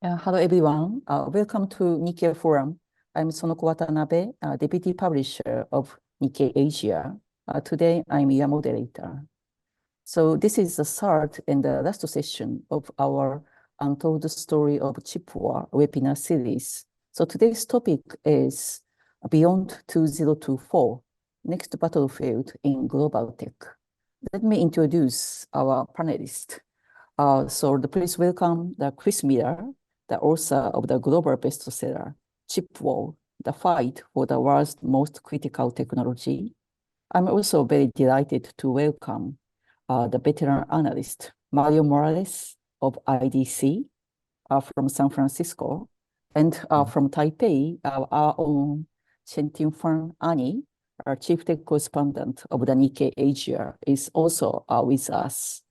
Hello, everyone. Welcome to Nikkei Forum. I'm Sonoko Watanabe, Deputy Publisher of Nikkei Asia. Today, I'm your moderator. So this is the third and the last session of our Untold Story of Chip War webinar series. So today's topic is Beyond 2024, Next Battlefield in Global Tech. Let me introduce our panelists. Please welcome Chris Miller, the author of the global bestseller, Chip War, The Fight for the World's Most Critical Technology. I'm also very delighted to welcome the veteran analyst, Mario Morales of IDC from San Francisco, and from Taipei, our own Shentin Fan Ani, our chief tech correspondent of the Nikkei Asia, is also with us.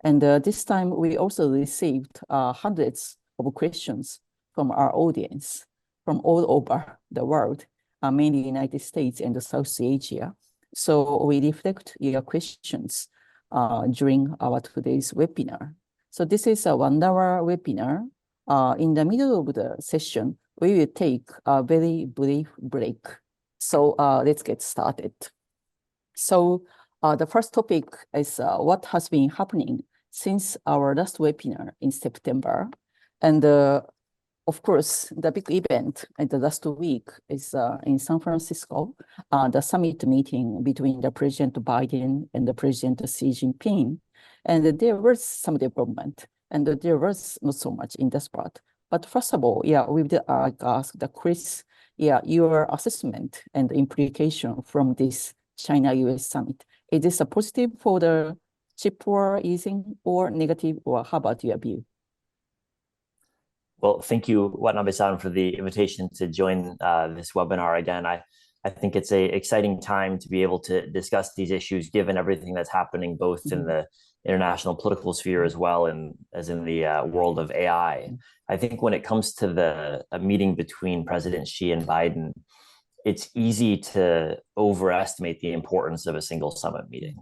And this time we also received hundreds of questions from our audience from all over the world, mainly United States and South Asia. So we reflect your questions during our today's webinar. So this is a 1 hour webinar. In the middle of the session, we will take a very brief break. So let's get started. So the first topic is what has been happening since our last webinar in September. And of course, the big event in the last week is in San Francisco, the summit meeting between the President Biden and the President Xi Jinping. And there was some development, and there was not so much in this part. But first of all, we would ask Chris, your assessment and implication from this China-US summit. Is this a positive for the chip war easing or negative, or how about your view? Well, thank you, Watanabe-san, for the invitation to join this webinar again. I think it's an exciting time to be able to discuss these issues, given everything that's happening both in the international political sphere as well as in the world of AI. I think when it comes to the meeting between President Xi and Biden, it's easy to overestimate the importance of a single summit meeting.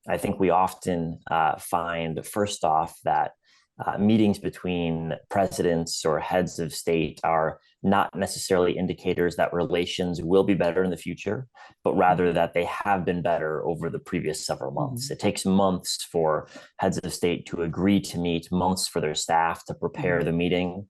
I think we often find, first off, that meetings between presidents or heads of state are not necessarily indicators that relations will be better in the future, but rather that they have been better over the previous several months. It takes months for heads of state to agree to meet, months for their staff to prepare the meeting.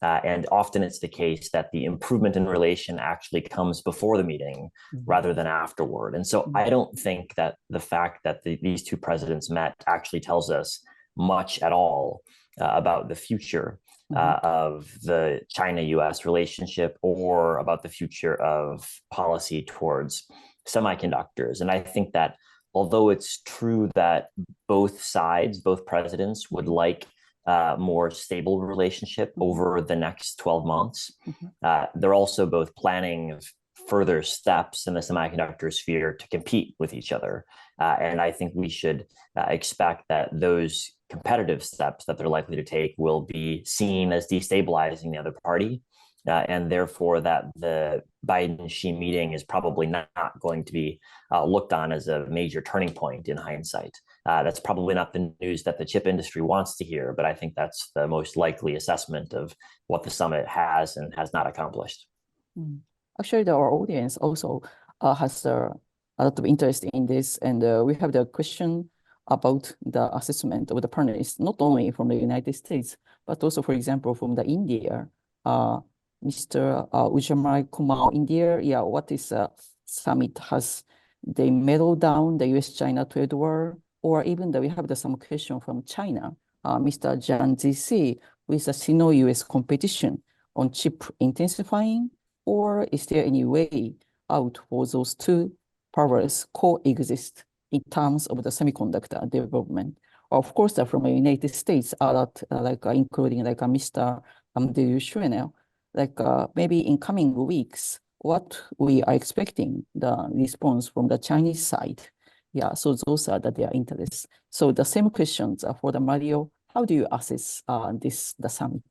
And often it's the case that the improvement in relation actually comes before the meeting rather than afterward. And so I don't think that the fact that these two presidents met actually tells us much at all about the future of the China-US relationship or about the future of policy towards semiconductors. And I think that although it's true that both sides, both presidents would like more stable relationship over the next 12 months. They're also both planning further steps in the semiconductor sphere to compete with each other. And I think we should expect that those competitive steps that they're likely to take will be seen as destabilizing the other party. And therefore that the Biden-Xi meeting is probably not going to be looked on as a major turning point in hindsight. That's probably not the news that the chip industry wants to hear, but I think that's the most likely assessment of what the summit has and has not accomplished. Actually, our audience also has a lot of interest in this, and we have the question about the assessment of the panelists, not only from the United States, but also, for example, from the India. Mr. Ujjamal Kumar, India, what is summit? Has they mellowed down the US-China trade war? Or even we have some question from China, Mr. Zhang Zixi, with the Sino-US competition on chip intensifying, or is there any way out for those two powers coexist in terms of the semiconductor development? Of course, from the United States, a lot, including Mr. Amdev Schwenel, maybe in coming weeks, what we are expecting the response from the Chinese side. So those are their interests. So the same questions for the Mario. How do you assess the summit?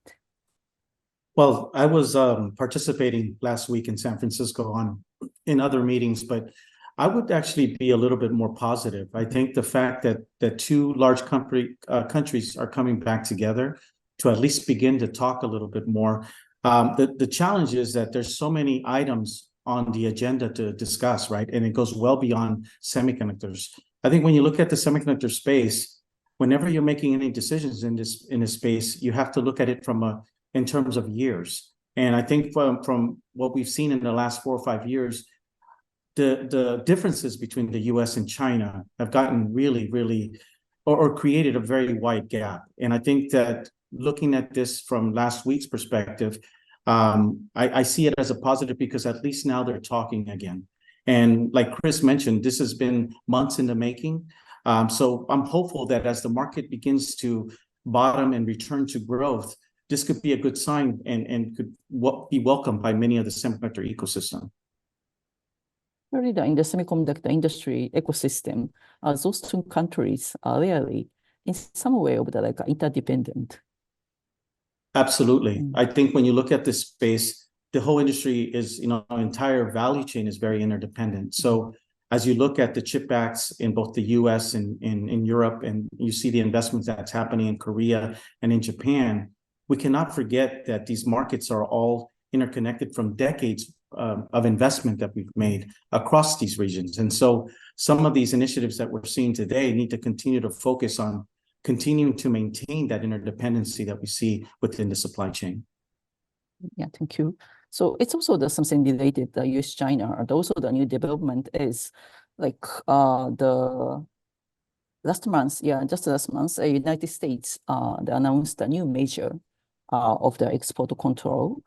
Well, I was participating last week in San Francisco in other meetings, but I would actually be a little bit more positive. I think the fact that two large countries are coming back together to at least begin to talk a little bit more. The challenge is that there's so many items on the agenda to discuss, right? And it goes well beyond semiconductors. I think when you look at the semiconductor space, whenever you're making any decisions in this space, you have to look at it in terms of years. And I think from what we've seen in the last 4 or 5 years, the differences between the US and China have gotten really, really, or created a very wide gap. And I think that looking at this from last week's perspective, I see it as a positive because at least now they're talking again. And like Chris mentioned, this has been months in the making. So I'm hopeful that as the market begins to bottom and return to growth, this could be a good sign and could be welcomed by many of the semiconductor ecosystem. Really, in the semiconductor industry ecosystem, those two countries are really, in some way, of the like interdependent. Absolutely. I think when you look at this space, the whole industry is, entire value chain is very interdependent. So as you look at the CHIP Acts in both the US and in Europe, and you see the investments that's happening in Korea and in Japan, we cannot forget that these markets are all interconnected from decades of investment that we've made across these regions. And so some of these initiatives that we're seeing today need to continue to focus on continuing to maintain that interdependency that we see within the supply chain. Yeah, thank you. So it's also something related to US-China, and also the new development is like the last month, just last month, the United States they announced a new measure of the export control.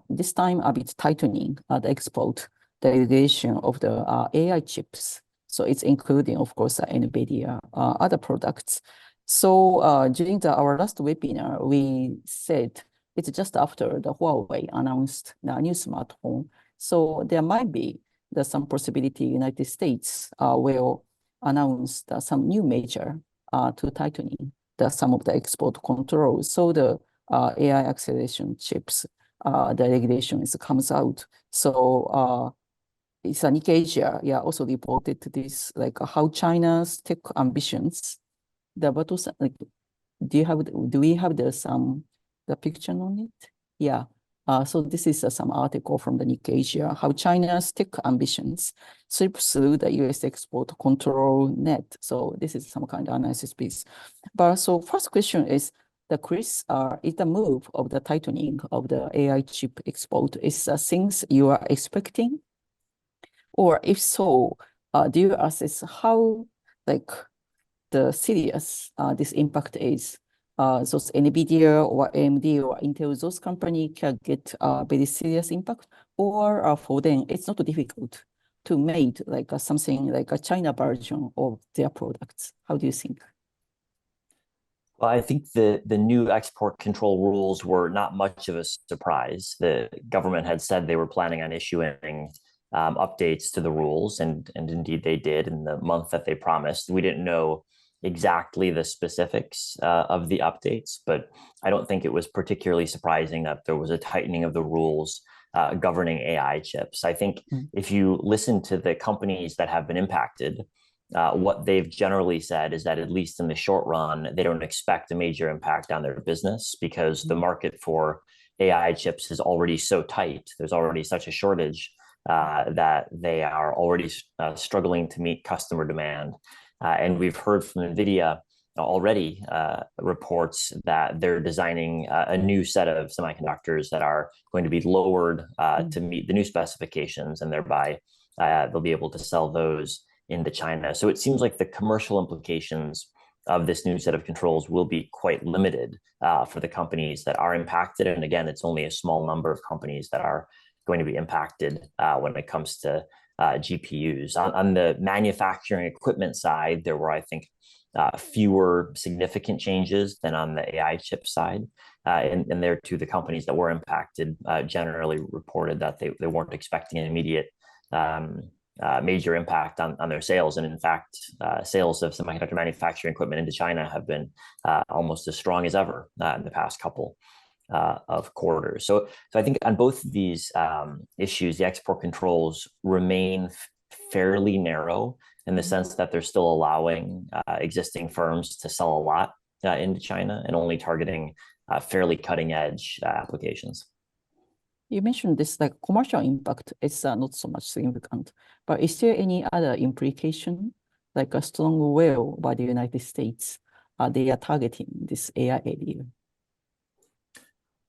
This time a bit tightening the export, the regulation of the AI chips. So it's including, of course, NVIDIA, other products. So during our last webinar, we said it's just after the Huawei announced the new smartphone. So there might be some possibility United States will announce some new measure to tightening some of the export controls. So the AI acceleration chips, the regulation comes out. So it's Nikkei Asia, also reported this, like how China's tech ambitions. Do we have the picture on it? Yeah. So this is some article from the Nikkei Asia, how China's tech ambitions sweep through the US export control net. So this is some kind of analysis piece. But so first question is, Chris, is the move of the tightening of the AI chip export is things you are expecting? Or if so, do you assess how the serious this impact is? Those NVIDIA or AMD or Intel, those companies can get very serious impact, or for them it's not difficult to make something like a China version of their products. How do you think? Well, I think the new export control rules were not much of a surprise. The government had said they were planning on issuing updates to the rules, and indeed they did in the month that they promised. We didn't know exactly the specifics of the updates, but I don't think it was particularly surprising that there was a tightening of the rules governing AI chips. I think if you listen to the companies that have been impacted, what they've generally said is that at least in the short run, they don't expect a major impact on their business because the market for AI chips is already so tight. There's already such a shortage that they are already struggling to meet customer demand. And we've heard from NVIDIA already reports that they're designing a new set of semiconductors that are going to be lowered to meet the new specifications, and thereby they'll be able to sell those into China. So it seems like the commercial implications of this new set of controls will be quite limited for the companies that are impacted. And again, it's only a small number of companies that are going to be impacted when it comes to GPUs. On the manufacturing equipment side, there were, I think, fewer significant changes than on the AI chip side. And there too, the companies that were impacted generally reported that they weren't expecting an immediate major impact on their sales. And in fact, sales of semiconductor manufacturing equipment into China have been almost as strong as ever in the past couple of quarters. So I think on both of these issues, the export controls remain fairly narrow in the sense that they're still allowing existing firms to sell a lot into China and only targeting fairly cutting edge applications. You mentioned this like commercial impact is not so much significant, but is there any other implication, like a strong will by the United States? They are targeting this AI area?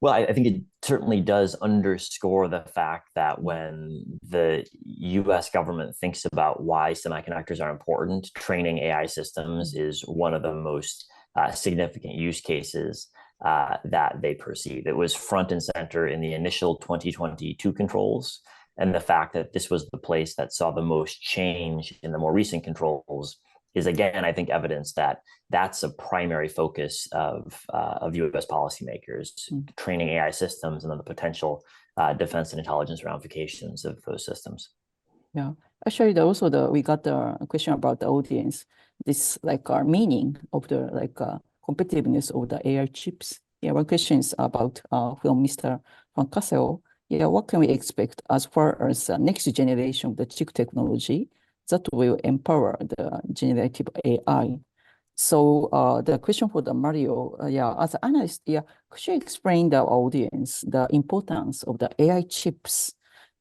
Well, I think it certainly does underscore the fact that when the US government thinks about why semiconductors are important, training AI systems is one of the most significant use cases that they perceive. It was front and center in the initial 2022 controls. And the fact that this was the place that saw the most change in the more recent controls is, again, I think, evidence that that's a primary focus of U.S. policymakers, training AI systems and then the potential defense and intelligence ramifications of those systems. Yeah, actually, we got the question about the audience. This like our meaning of the competitiveness of the AI chips. Yeah, one question is about from Mr. Van Kassel. Yeah, what can we expect as far as the next generation of the chip technology that will empower the generative AI? So the question for the Mario, as an analyst, could you explain the audience the importance of the AI chips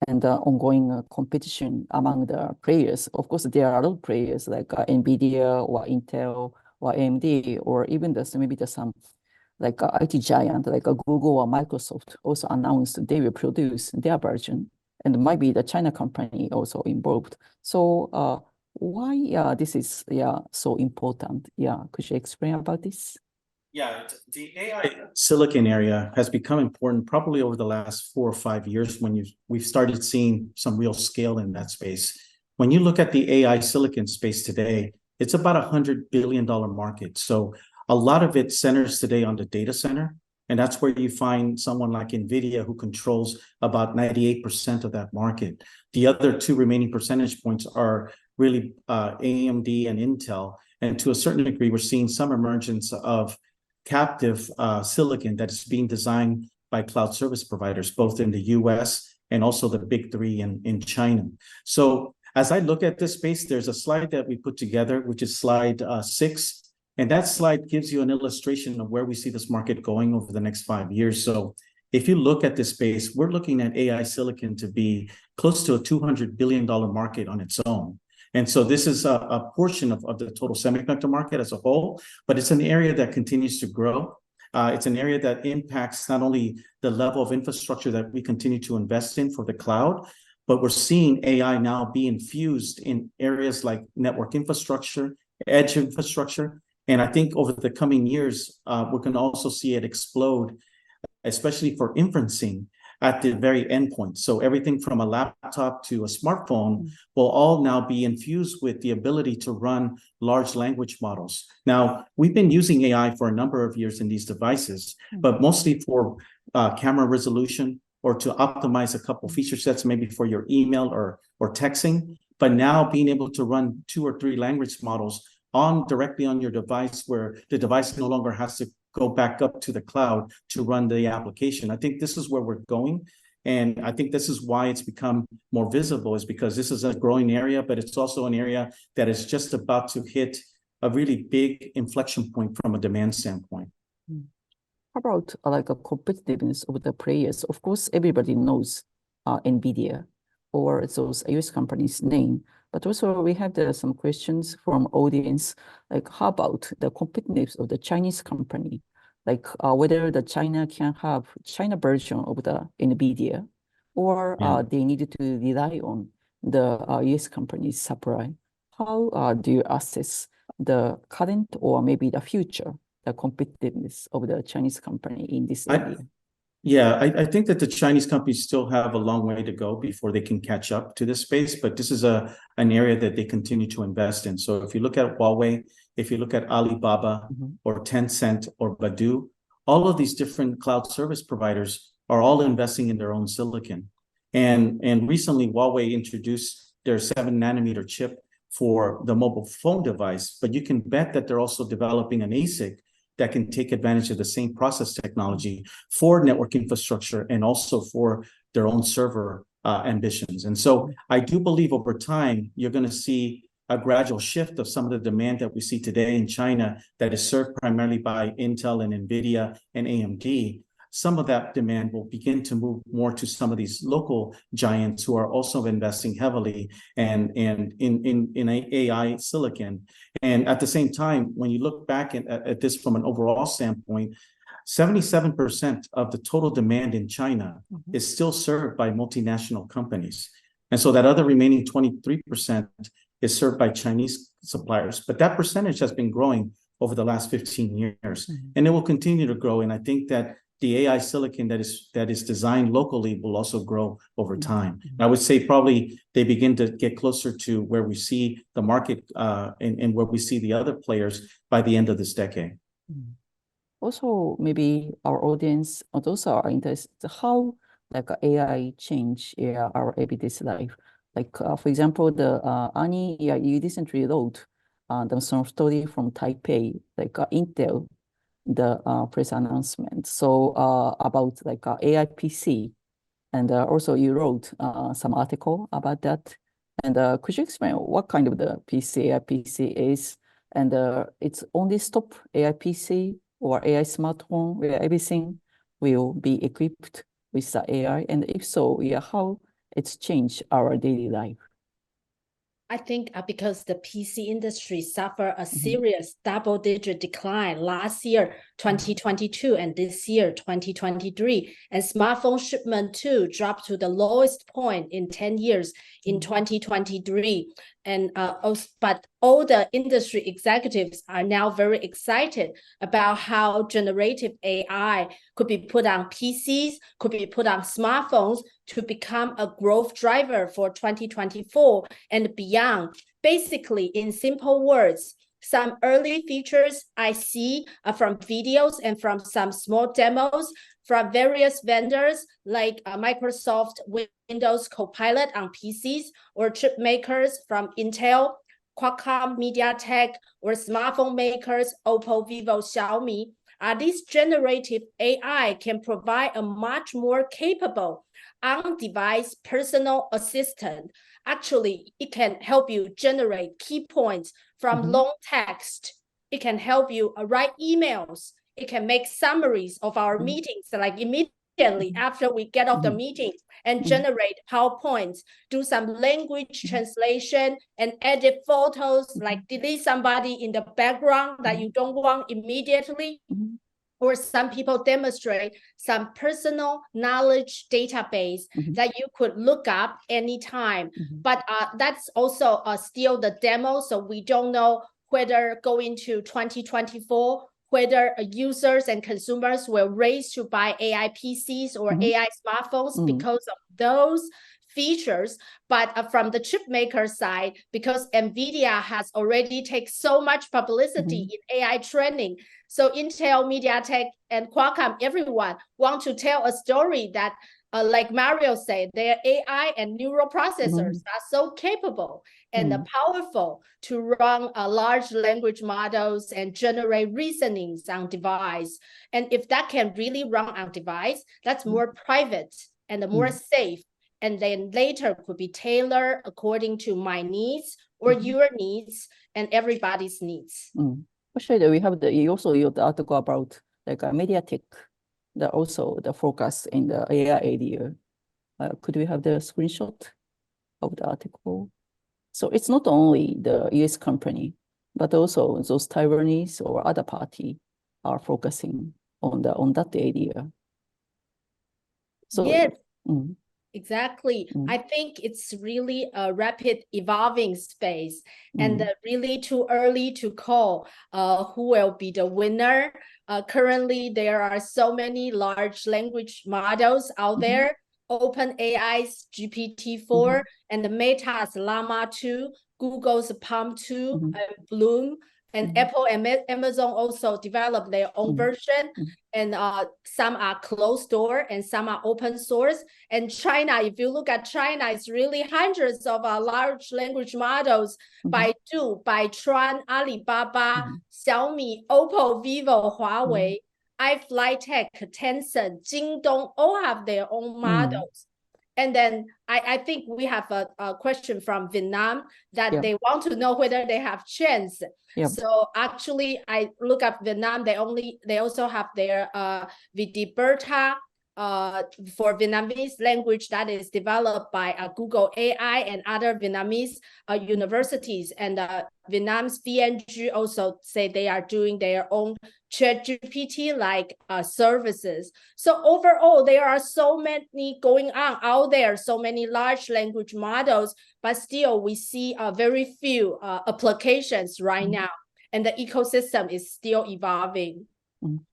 and the ongoing competition among the players? Of course, there are a lot of players like NVIDIA or Intel or AMD, or even maybe some like IT giant like Google or Microsoft also announced they will produce their version, and might be the China company also involved. So why this is so important? Yeah, could you explain about this? Yeah, the AI silicon area has become important probably over the last 4 or 5 years when we've started seeing some real scale in that space. When you look at the AI silicon space today, it's about $100 billion market. So a lot of it centers today on the data center. And that's where you find someone like NVIDIA who controls about 98% of that market. The other 2 remaining percentage points are really AMD and Intel. And to a certain degree, we're seeing some emergence of captive silicon that is being designed by cloud service providers, both in the US and also the big 3 in China. So as I look at this space, there's a slide that we put together, which is slide 6. And that slide gives you an illustration of where we see this market going over the next 5 years. So if you look at this space, we're looking at AI silicon to be close to a $200 billion market on its own. And so this is a portion of the total semiconductor market as a whole, but it's an area that continues to grow. It's an area that impacts not only the level of infrastructure that we continue to invest in for the cloud, but we're seeing AI now be infused in areas like network infrastructure, edge infrastructure. And I think over the coming years, we can also see it explode, especially for inferencing at the very endpoint. So everything from a laptop to a smartphone will all now be infused with the ability to run large language models. Now, we've been using AI for a number of years in these devices, but mostly for camera resolution or to optimize a couple feature sets, maybe for your email or texting. But now being able to run 2 or 3 language models directly on your device, where the device no longer has to go back up to the cloud to run the application. I think this is where we're going. And I think this is why it's become more visible, is because this is a growing area, but it's also an area that is just about to hit a really big inflection point from a demand standpoint. How about like a competitiveness of the players? Of course, everybody knows NVIDIA or those US companies' name. But also we have some questions from audience, like how about the competitiveness of the Chinese company? Like whether the China can have China version of the NVIDIA, or they needed to rely on the US company's supply. How do you assess the current or maybe the future, the competitiveness of the Chinese company in this area? I think that the Chinese companies still have a long way to go before they can catch up to this space, but this is an area that they continue to invest in. So if you look at Huawei, if you look at Alibaba or Tencent or Baidu, all of these different cloud service providers are all investing in their own silicon. And recently Huawei introduced their 7-nanometer chip for the mobile phone device, but you can bet that they're also developing an ASIC that can take advantage of the same process technology for network infrastructure and also for their own server ambitions. And so I do believe over time, you're going to see a gradual shift of some of the demand that we see today in China that is served primarily by Intel and NVIDIA and AMD, some of that demand will begin to move more to some of these local giants who are also investing heavily and in AI silicon. And at the same time, when you look back at this from an overall standpoint, 77% of the total demand in China is still served by multinational companies. And so that other remaining 23% is served by Chinese suppliers. But that percentage has been growing over the last 15 years, and it will continue to grow. And I think that the AI silicon that is designed locally will also grow over time. I would say probably they begin to get closer to where we see the market and where we see the other players by the end of this decade. Also, maybe our audience also are interested how like AI change our everyday life. Like for example, the Annie, you recently wrote some story from Taipei, like Intel, the press announcement. So about like AI PC, and also you wrote some article about that. And could you explain what kind of the AI PC is? And it's only stop AI PC or AI smartphone where everything will be equipped with the AI? And if so, how it's changed our daily life? I think because the PC industry suffered a serious double-digit decline last year, 2022, and this year, 2023. And smartphone shipment too dropped to the lowest point in 10 years in 2023. And but all the industry executives are now very excited about how generative AI could be put on PCs, could be put on smartphones to become a growth driver for 2024 and beyond. Basically, in simple words, some early features I see from videos and from some small demos from various vendors like Microsoft Windows Copilot on PCs, or chip makers from Intel, Qualcomm, MediaTek, or smartphone makers, Oppo, Vivo, Xiaomi. This generative AI can provide a much more capable on-device personal assistant. Actually, it can help you generate key points from long text. It can help you write emails. It can make summaries of our meetings, like immediately after we get off the meeting, and generate PowerPoints, do some language translation, and edit photos, like delete somebody in the background that you don't want immediately. Or some people demonstrate some personal knowledge database that you could look up anytime. But that's also still the demo, so we don't know whether going to 2024, whether users and consumers will race to buy AI PCs or AI smartphones because of those features. But from the chip maker side, because NVIDIA has already taken so much publicity in AI training, so Intel, MediaTek, and Qualcomm, everyone want to tell a story that, like Mario said, their AI and neural processors are so capable and powerful to run large language models and generate reasonings on device. And if that can really run on device, that's more private and more safe. And then later could be tailored according to my needs or your needs and everybody's needs. Actually, we have you also wrote the article about like a MediaTek, also the focus in the AI area. Could we have the screenshot of the article? So it's not only the US company, but also those Taiwanese or other party are focusing on that area. So yes. Exactly. I think it's really a rapid evolving space and really too early to call who will be the winner. Currently, there are so many large language models out there. OpenAI's GPT-4 and the Meta's Llama 2, Google's Palm 2, and Bloom. And Apple and Amazon also developed their own version. And some are closed door and some are open source. And China, if you look at China, it's really hundreds of large language models. Baidu, Baitran, Alibaba, Xiaomi, Oppo, Vivo, Huawei, iFlyTek, Tencent, Jingdong, all have their own models. And then I think we have a question from Vietnam that they want to know whether they have chance. So actually, I look up Vietnam. They also have their Vidiberta for Vietnamese language that is developed by Google AI and other Vietnamese universities. And Vietnam's VNG also say they are doing their own ChatGPT like services. So overall, there are so many going on out there, so many large language models, but still we see very few applications right now, and the ecosystem is still evolving.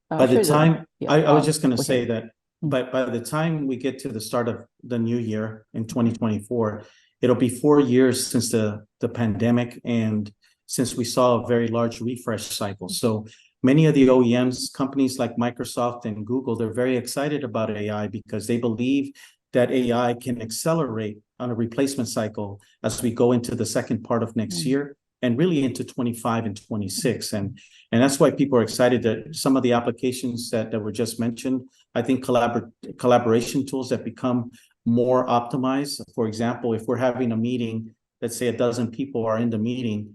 By the time, I was just going to say that, but by the time we get to the start of the new year in 2024, it'll be 4 years since the pandemic and since we saw a very large refresh cycle. So many of the OEMs, companies like Microsoft and Google, they're very excited about AI because they believe that AI can accelerate on a replacement cycle as we go into the second part of next year and really into 25 and 26. And that's why people are excited that some of the applications that were just mentioned, I think collaboration tools that become more optimized. For example, if we're having a meeting, let's say a dozen people are in the meeting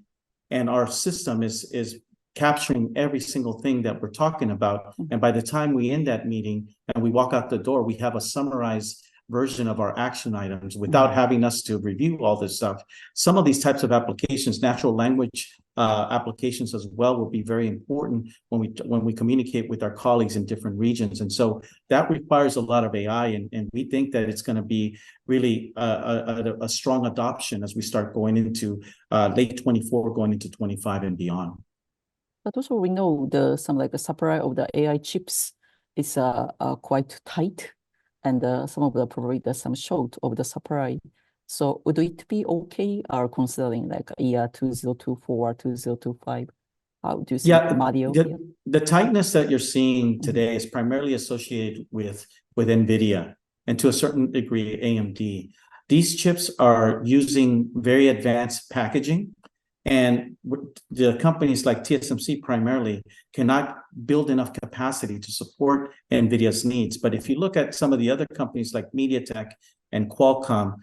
and our system is capturing every single thing that we're talking about. And by the time we end that meeting and we walk out the door, we have a summarized version of our action items without having us to review all this stuff. Some of these types of applications, natural language applications as well, will be very important when we communicate with our colleagues in different regions. And so that requires a lot of AI, and we think that it's going to be really a strong adoption as we start going into late 24, going into 25 and beyond. But also we know some like the supply of the AI chips is quite tight, and some of the probably there's some short of the supply. So would it be okay considering like year 2024, 2025? How do you see Mario? The tightness that you're seeing today is primarily associated with NVIDIA and to a certain degree AMD. These chips are using very advanced packaging, and the companies like TSMC primarily cannot build enough capacity to support NVIDIA's needs. But if you look at some of the other companies like MediaTek and Qualcomm,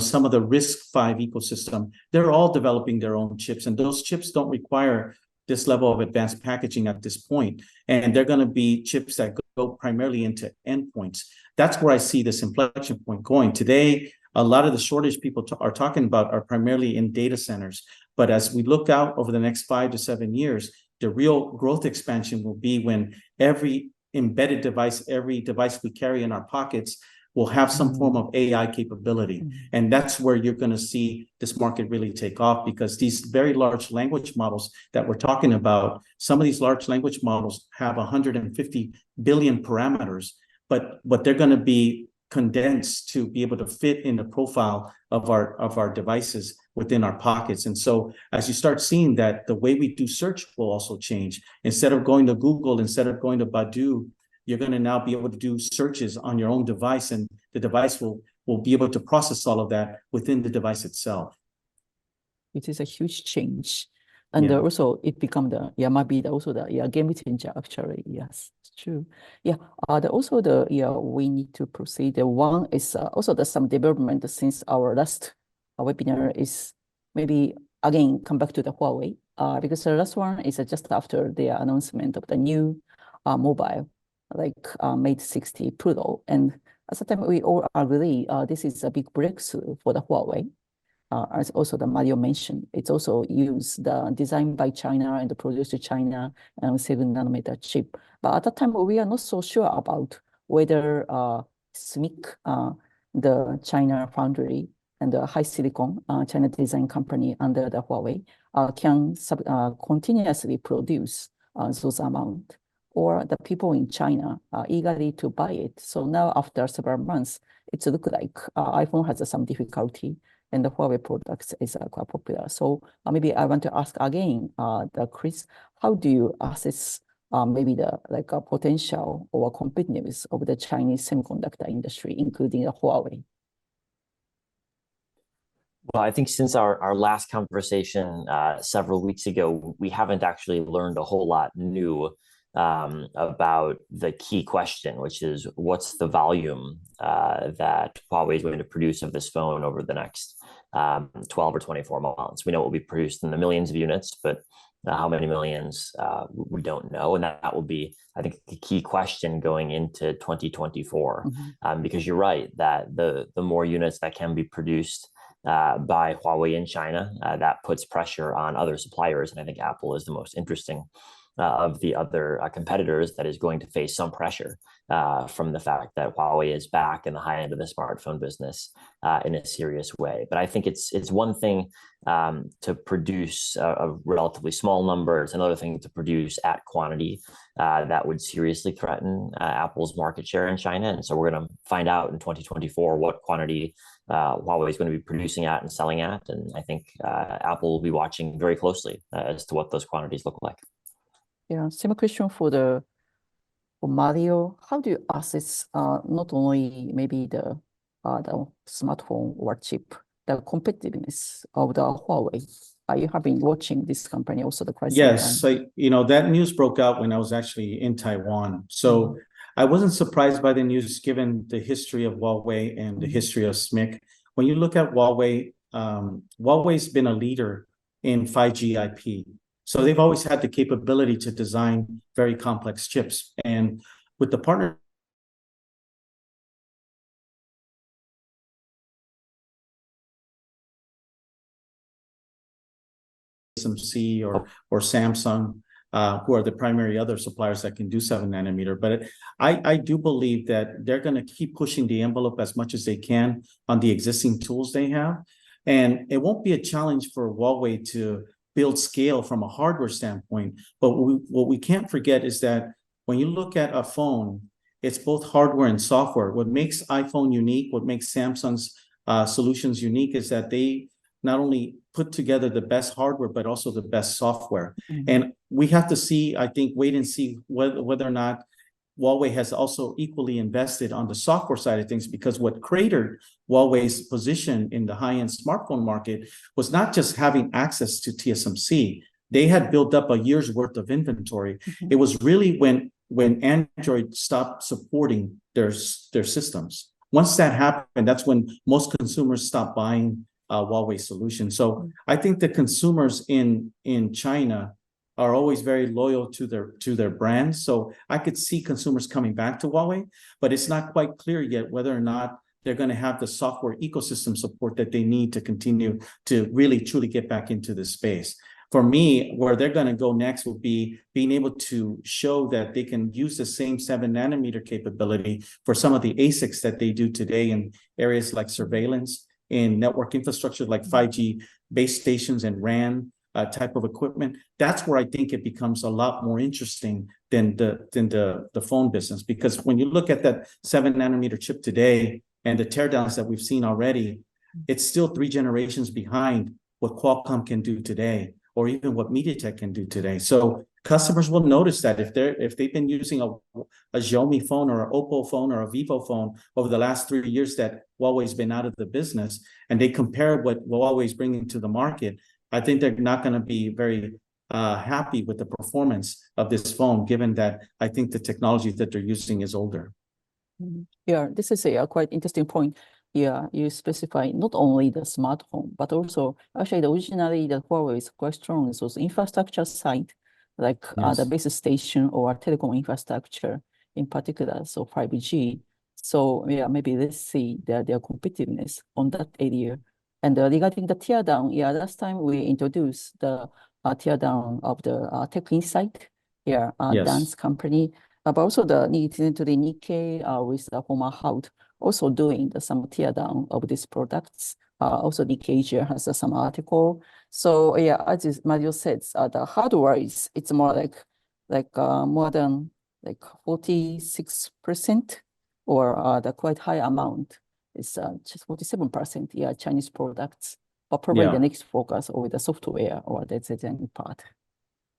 some of the RISC-V ecosystem, they're all developing their own chips, and those chips don't require this level of advanced packaging at this point. And they're going to be chips that go primarily into endpoints. That's where I see this inflection point going. Today, a lot of the shortage people are talking about are primarily in data centers. But as we look out over the next 5 to 7 years, the real growth expansion will be when every embedded device, every device we carry in our pockets will have some form of AI capability. And that's where you're going to see this market really take off, because these very large language models that we're talking about, some of these large language models have 150 billion parameters, but they're going to be condensed to be able to fit in the profile of our devices within our pockets. And so as you start seeing that, the way we do search will also change. Instead of going to Google, instead of going to Baidu, you're going to now be able to do searches on your own device, and the device will be able to process all of that within the device itself. It is a huge change. And also it become might be also the game changer actually. Yes, it's true. We need to proceed. The one is also there's some development since our last webinar is maybe again come back to the Huawei because the last one is just after the announcement of the new mobile like Mate 60 Pro, and at the time we all agree this is a big breakthrough for the Huawei. As also the Mario mentioned, it's also used the design by China and produced in China and 7nm chip. But at that time, we are not so sure about whether SMIC, the China foundry and the high silicon China design company under the Huawei can continuously produce those amount, or the people in China are eagerly to buy it. So now after several months, it looks like iPhone has some difficulty, and the Huawei products is quite popular. So maybe I want to ask again, Chris, how do you assess maybe the potential or competitiveness of the Chinese semiconductor industry, including the Huawei? Well, I think since our last conversation several weeks ago, we haven't actually learned a whole lot new. about the key question, which is what's the volume that Huawei is going to produce of this phone over the next 12 or 24 months. We know it will be produced in the millions of units, but how many millions, we don't know. And that will be, I think, the key question going into 2024, because you're right that the more units that can be produced by Huawei in China, that puts pressure on other suppliers. And I think Apple is the most interesting of the other competitors that is going to face some pressure from the fact that Huawei is back in the high end of the smartphone business in a serious way. But I think it's one thing to produce a relatively small number. It's another thing to produce at quantity that would seriously threaten Apple's market share in China. And so we're going to find out in 2024 what quantity Huawei is going to be producing at and selling at. And I think Apple will be watching very closely as to what those quantities look like. Yeah, same question for Mario. How do you assess not only maybe the smartphone or chip, the competitiveness of the Huawei? You have been watching this company also the quite some time. Yes, so, that news broke out when I was actually in Taiwan. So I wasn't surprised by the news given the history of Huawei and the history of SMIC. When you look at Huawei, Huawei's been a leader in 5G IP. So they've always had the capability to design very complex chips. And with the partner TSMC or Samsung, who are the primary other suppliers that can do 7 nanometer. But I do believe that they're going to keep pushing the envelope as much as they can on the existing tools they have. And it won't be a challenge for Huawei to build scale from a hardware standpoint. But what we can't forget is that when you look at a phone, it's both hardware and software. What makes iPhone unique, what makes Samsung's solutions unique is that they not only put together the best hardware, but also the best software. And we have to see, I think, wait and see whether or not Huawei has also equally invested on the software side of things, because what cratered Huawei's position in the high-end smartphone market was not just having access to TSMC. They had built up a year's worth of inventory. It was really when Android stopped supporting their systems. Once that happened, that's when most consumers stopped buying Huawei solutions. So I think the consumers in China are always very loyal to their brands. So I could see consumers coming back to Huawei, but it's not quite clear yet whether or not they're going to have the software ecosystem support that they need to continue to really truly get back into this space. For me, where they're going to go next will be being able to show that they can use the same 7 nanometer capability for some of the ASICs that they do today in areas like surveillance, in network infrastructure like 5G base stations and RAN type of equipment. That's where I think it becomes a lot more interesting than the phone business. Because when you look at that 7 nanometer chip today and the teardowns that we've seen already, it's still 3 generations behind what Qualcomm can do today, or even what MediaTek can do today. So customers will notice that if they've been using a Xiaomi phone or an Oppo phone or a Vivo phone over the last 3 years that Huawei's been out of the business, and they compare what Huawei's bringing to the market, I think they're not going to be very happy with the performance of this phone, given that I think the technology that they're using is older. Yeah, this is a quite interesting point. Yeah, you specify not only the smartphone, but also actually originally the Huawei is quite strong. So the infrastructure side, like the base station or telecom infrastructure in particular, so 5G. So yeah, maybe let's see their competitiveness on that area. And regarding the teardown, yeah, last time we introduced the teardown of the Tech Insight, dance company, but also the Nikkei with the former Hout also doing some teardown of these products. Also Nikkei Asia has some article. So yeah, as Mario said, the hardware it's more like more than like 46%, or the quite high amount. It's just 47%, Chinese products, but probably the next focus over the software or the design part.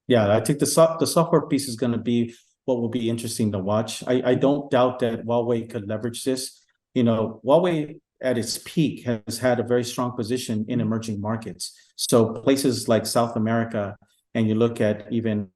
Yeah, I think the software piece is going to be what will be interesting to watch. I don't doubt that Huawei could leverage this. Huawei at its peak has had a very strong position in emerging markets. So places like South America, and you look at even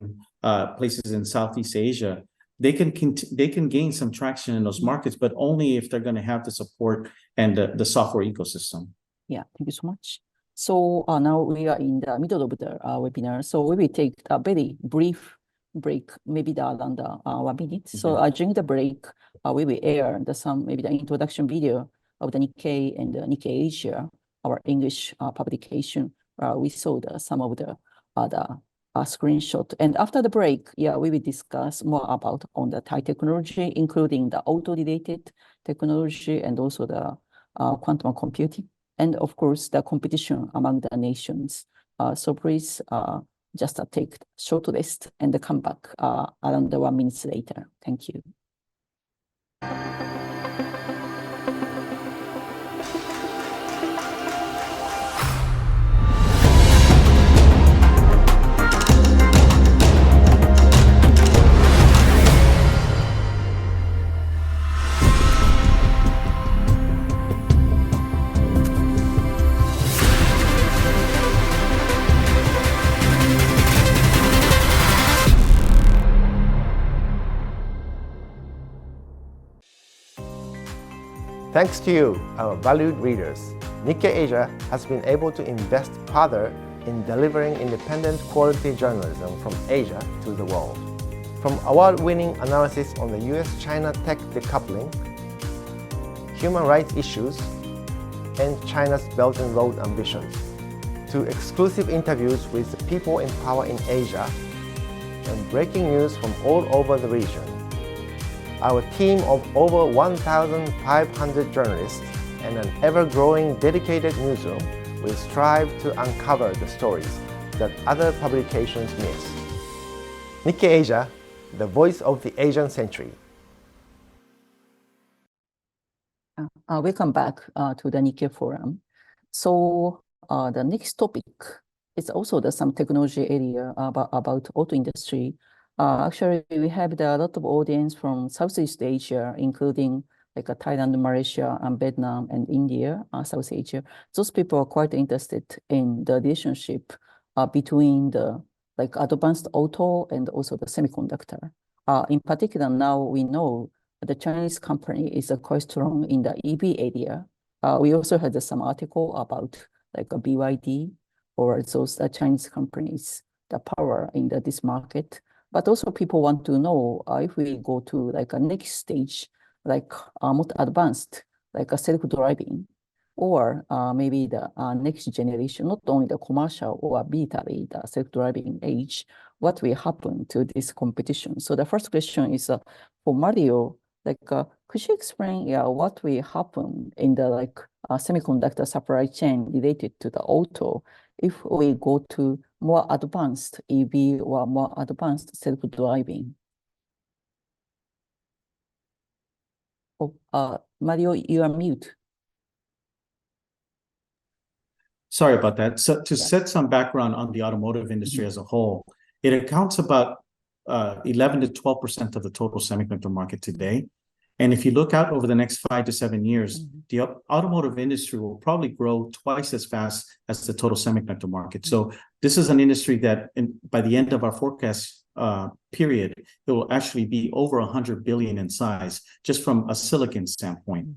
places in Southeast Asia, they can gain some traction in those markets, but only if they're going to have the support and the software ecosystem. Yeah, thank you so much. So now we are in the middle of the webinar. So we will take a very brief break, maybe around 1 minute. So during the break, we will air maybe the introduction video of the Nikkei and the Nikkei Asia, our English publication. We saw some of the screenshot. And after the break, we will discuss more about on the Thai technology, including the auto-related technology and also the quantum computing. And of course, the competition among the nations. So please just take a short rest and come back around 1 minute later. Thank you. Thanks to you, our valued readers, Nikkei Asia has been able to invest further in delivering independent quality journalism from Asia to the world. From award-winning analysis on the US-China tech decoupling, human rights issues, and China's Belt and Road ambitions, to exclusive interviews with the people in power in Asia, and breaking news from all over the region. Our team of over 1,500 journalists and an ever-growing dedicated newsroom will strive to uncover the stories that other publications miss. Nikkei Asia, the voice of the Asian century. Welcome back to the Nikkei Forum. So the next topic is also some technology area about auto industry. Actually, we have a lot of audience from Southeast Asia, including like Thailand, Malaysia, and Vietnam, and India, South Asia. Those people are quite interested in the relationship between the advanced auto and also the semiconductor. In particular, now we know the Chinese company is quite strong in the EV area. We also had some article about like a BYD or those Chinese companies, the power in this market. But also people want to know if we go to like a next stage, like more advanced, like a self-driving, or maybe the next generation, not only the commercial or military, the self-driving age, what will happen to this competition? So the first question is for Mario, could you explain what will happen in the semiconductor supply chain related to the auto if we go to more advanced EV or more advanced self-driving? Oh, Mario, you are mute. Sorry about that. So to set some background on the automotive industry as a whole, it accounts about 11 to 12% of the total semiconductor market today. And if you look out over the next 5 to 7 years, the automotive industry will probably grow twice as fast as the total semiconductor market. So this is an industry that by the end of our forecast period, it will actually be over 100 billion in size, just from a silicon standpoint.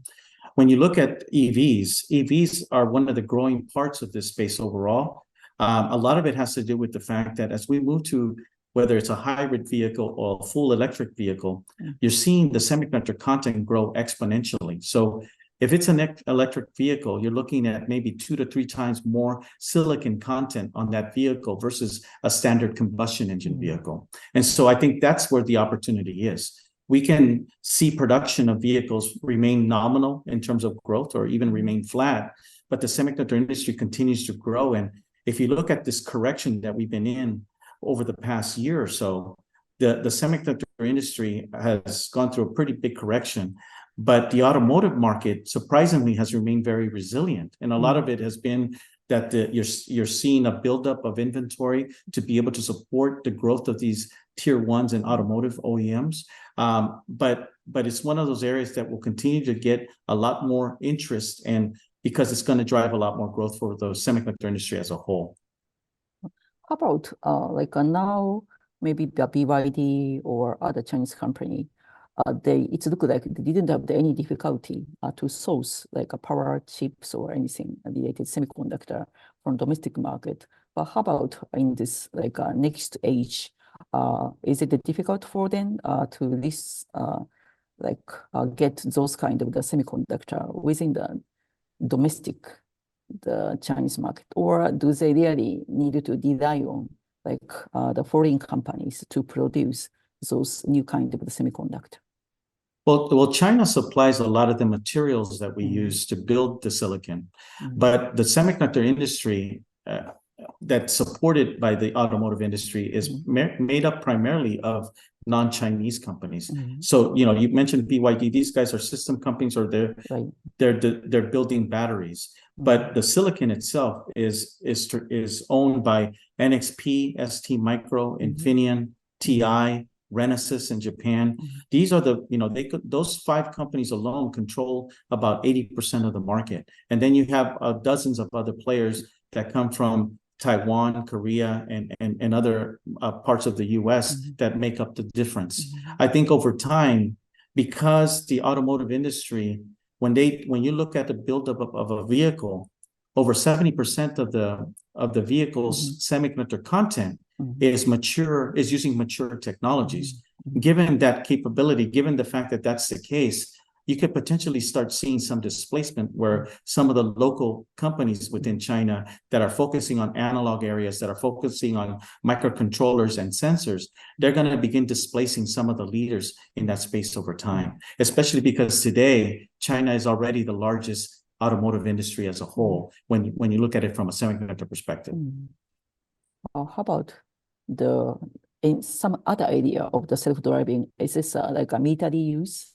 When you look at EVs are one of the growing parts of this space overall. A lot of it has to do with the fact that as we move to whether it's a hybrid vehicle or a full electric vehicle, you're seeing the semiconductor content grow exponentially. So if it's an electric vehicle, you're looking at maybe 2 to 3 times more silicon content on that vehicle versus a standard combustion engine vehicle. And so I think that's where the opportunity is. We can see production of vehicles remain nominal in terms of growth or even remain flat, but the semiconductor industry continues to grow. And if you look at this correction that we've been in over the past year or so, the semiconductor industry has gone through a pretty big correction, but the automotive market surprisingly has remained very resilient. And a lot of it has been that you're seeing a buildup of inventory to be able to support the growth of these tier ones and automotive OEMs. But it's one of those areas that will continue to get a lot more interest, and because it's going to drive a lot more growth for the semiconductor industry as a whole. How about now maybe the BYD or other Chinese company, it looked like they didn't have any difficulty to source like a power chips or anything related semiconductor from domestic market. But how about in this like next age? Is it difficult for them to get those kind of the semiconductor within the domestic, the Chinese market, or do they really need to rely on like the foreign companies to produce those new kind of the semiconductor? Well, China supplies a lot of the materials that we use to build the silicon, but the semiconductor industry that's supported by the automotive industry is made up primarily of non-Chinese companies. So, you know, you mentioned BYD, these guys are system companies, or they're building batteries. But the silicon itself is owned by NXP, ST Micro, Infineon, TI, Renesas in Japan. These are those 5 companies alone control about 80% of the market. And then you have dozens of other players that come from Taiwan, Korea, and other parts of the US that make up the difference. I think over time, because the automotive industry, when you look at the buildup of a vehicle, over 70% of the vehicle's semiconductor content is using mature technologies. Given that capability, given the fact that that's the case, you could potentially start seeing some displacement where some of the local companies within China that are focusing on analog areas, that are focusing on microcontrollers and sensors, they're going to begin displacing some of the leaders in that space over time, especially because today China is already the largest automotive industry as a whole when you look at it from a semiconductor perspective. How about in some other area of the self-driving? Is this like a military use?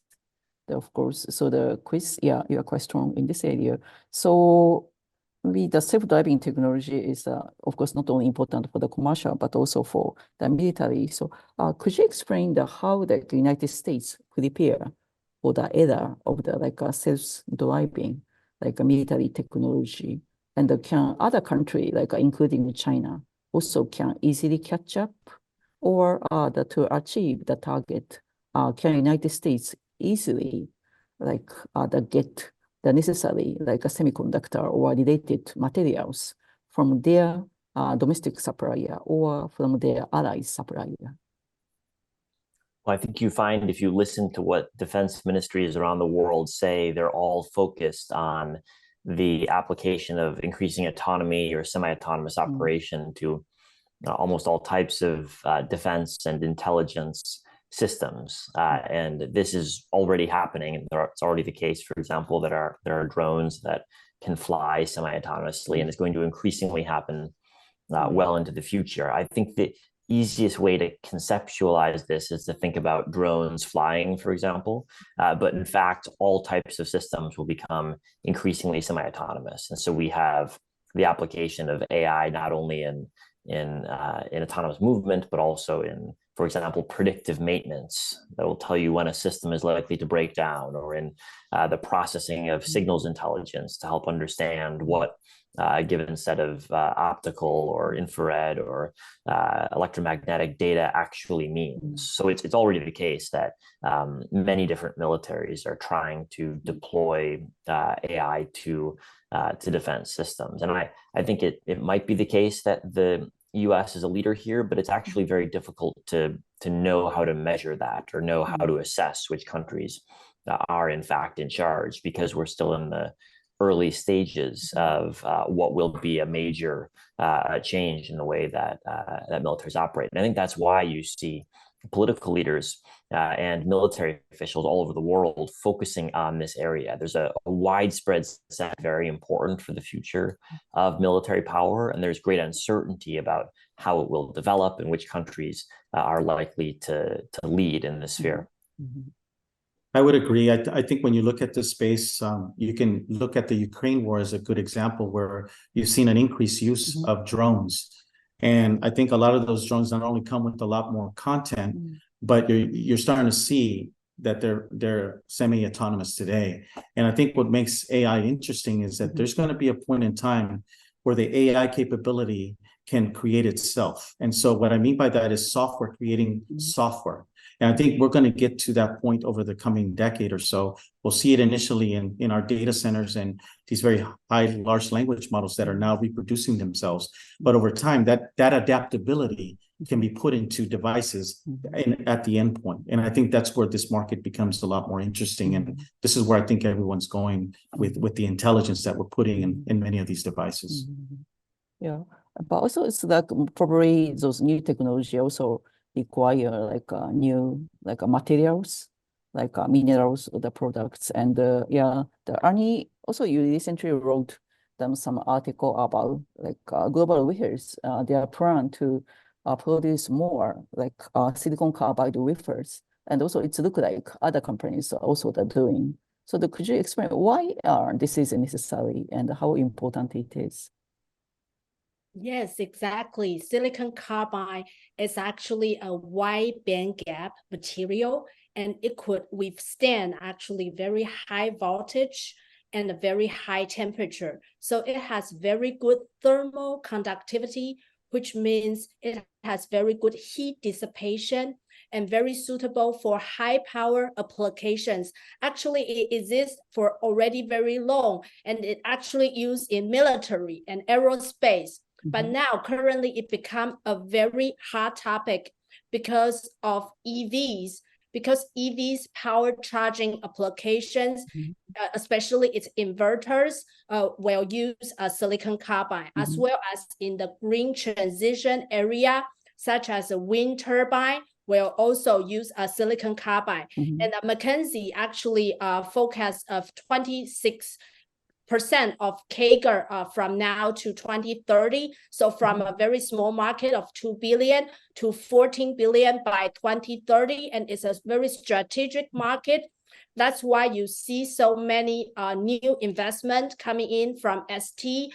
Of course, so the quiz, you are quite strong in this area. So the self-driving technology is, of course, not only important for the commercial, but also for the military. So could you explain how the United States prepare for the era of the self-driving, like a military technology, and can other country, including China, also can easily catch up, or to achieve the target, can United States easily get the necessary a semiconductor or related materials from their domestic supplier or from their allies supplier? Well, I think you find if you listen to what defense ministries around the world say, they're all focused on the application of increasing autonomy or semi-autonomous operation to almost all types of defense and intelligence systems. And this is already happening. And it's already the case, for example, that there are drones that can fly semi-autonomously, and it's going to increasingly happen well into the future. I think the easiest way to conceptualize this is to think about drones flying, for example. But in fact, all types of systems will become increasingly semi-autonomous. And so we have the application of AI not only in autonomous movement, but also in, for example, predictive maintenance that will tell you when a system is likely to break down, or in the processing of signals intelligence to help understand what a given set of optical or infrared or electromagnetic data actually means. So it's already the case that many different militaries are trying to deploy AI to defense systems. And I think it might be the case that the US is a leader here, but it's actually very difficult to know how to measure that or know how to assess which countries are in fact in charge, because we're still in the early stages of what will be a major change in the way that militaries operate. And I think that's why you see political leaders and military officials all over the world focusing on this area. There's a widespread sense very important for the future of military power, and there's great uncertainty about how it will develop and which countries are likely to lead in this sphere. I would agree. I think when you look at this space, you can look at the Ukraine war as a good example, where you've seen an increased use of drones. And I think a lot of those drones not only come with a lot more content, but you're starting to see that they're semi-autonomous today. And I think what makes AI interesting is that there's going to be a point in time where the AI capability can create itself. And so what I mean by that is software creating software. And I think we're going to get to that point over the coming decade or so. We'll see it initially in our data centers and these very high large language models that are now reproducing themselves. But over time, that adaptability can be put into devices at the endpoint. And I think that's where this market becomes a lot more interesting. And this is where I think everyone's going with the intelligence that we're putting in many of these devices. Yeah, but also it's like probably those new technology also require like new like materials, like minerals of the products. And yeah, the Arnie also you recently wrote them some article about like global wafers. Their plan to produce more like silicon carbide wafers, and also it's look like other companies are also they're doing. So could you explain why this is necessary and how important it is? Yes, exactly. Silicon carbide is actually a wide bandgap material, and it could withstand actually very high voltage and a very high temperature. So it has very good thermal conductivity, which means it has very good heat dissipation and very suitable for high power applications. Actually, it exists for already very long, and it actually used in military and aerospace. But now, currently, it become a very hot topic because of EVs, because EVs power charging applications, especially its inverters, will use silicon carbide, as well as in the green transition area, such as a wind turbine, will also use a silicon carbide. And McKinsey actually forecast of 26% of CAGR from now to 2030. So from a very small market of 2 billion to 14 billion by 2030. And it's a very strategic market. That's why you see so many new investment coming in from ST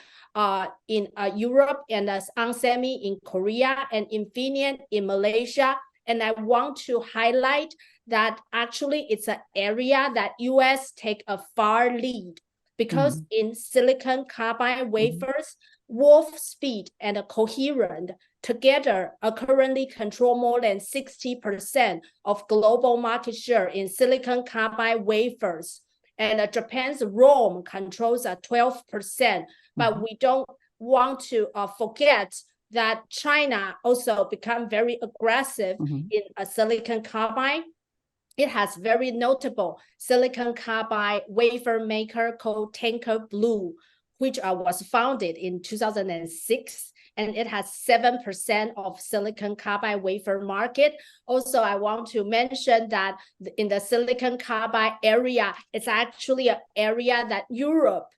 in Europe, and onsemi in Korea, and Infineon in Malaysia. And I want to highlight that actually it's an area that US take a far lead, because in silicon carbide wafers, warp speed and coherent together currently control more than 60% of global market share in silicon carbide wafers. And Japan's ROM controls 12%. But we don't want to forget that China also become very aggressive in a silicon carbide. It has very notable silicon carbide wafer maker called Tanker Blue, which was founded in 2006. And it has 7% of silicon carbide wafer market. Also, I want to mention that in the silicon carbide area, it's actually an area that Europe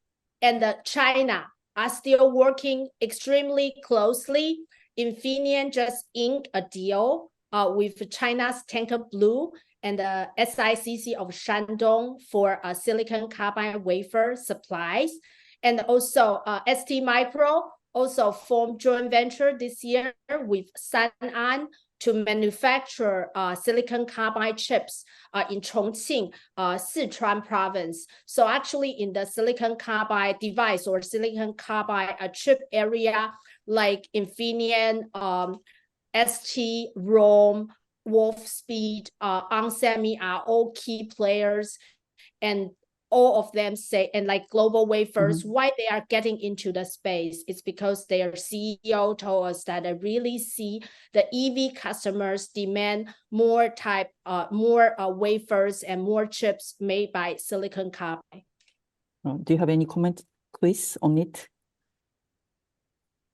and China are still working extremely closely. Infineon just inked a deal with China's Tanker Blue and the SICC of Shandong for silicon carbide wafer supplies. And also ST Micro also formed joint venture this year with San'an to manufacture silicon carbide chips in Chongqing, Sichuan province. So actually in the silicon carbide device or silicon carbide chip area, like Infineon, ST, ROM, Wolfspeed, onsemi are all key players, and all of them say, and like Global Wafers, why they are getting into the space, it's because their CEO told us that they really see the EV customers demand more wafers and more chips made by silicon carbide. Do you have any comment, Chris, on it?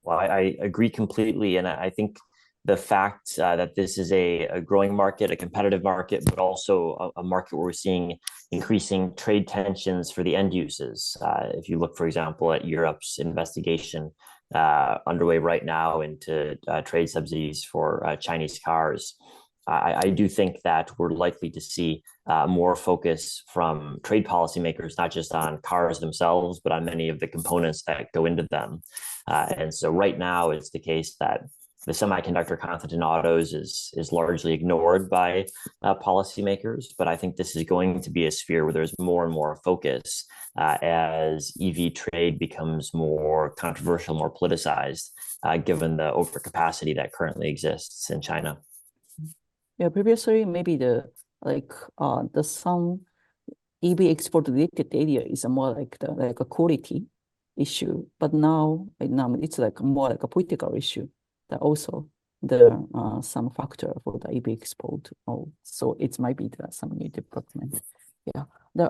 Well, I agree completely, and I think the fact that this is a growing market, a competitive market, but also a market where we're seeing increasing trade tensions for the end uses. If you look, for example, at Europe's investigation underway right now into trade subsidies for Chinese cars, I do think that we're likely to see more focus from trade policymakers, not just on cars themselves, but on many of the components that go into them. And so right now, it's the case that the semiconductor content in autos is largely ignored by policymakers. But I think this is going to be a sphere where there's more and more focus as EV trade becomes more controversial, more politicized, given the overcapacity that currently exists in China. Yeah, previously maybe the some EV export related area is more like a quality issue, but now it's like more like a political issue. That also the some factor for the EV export. So it might be some new development. Yeah.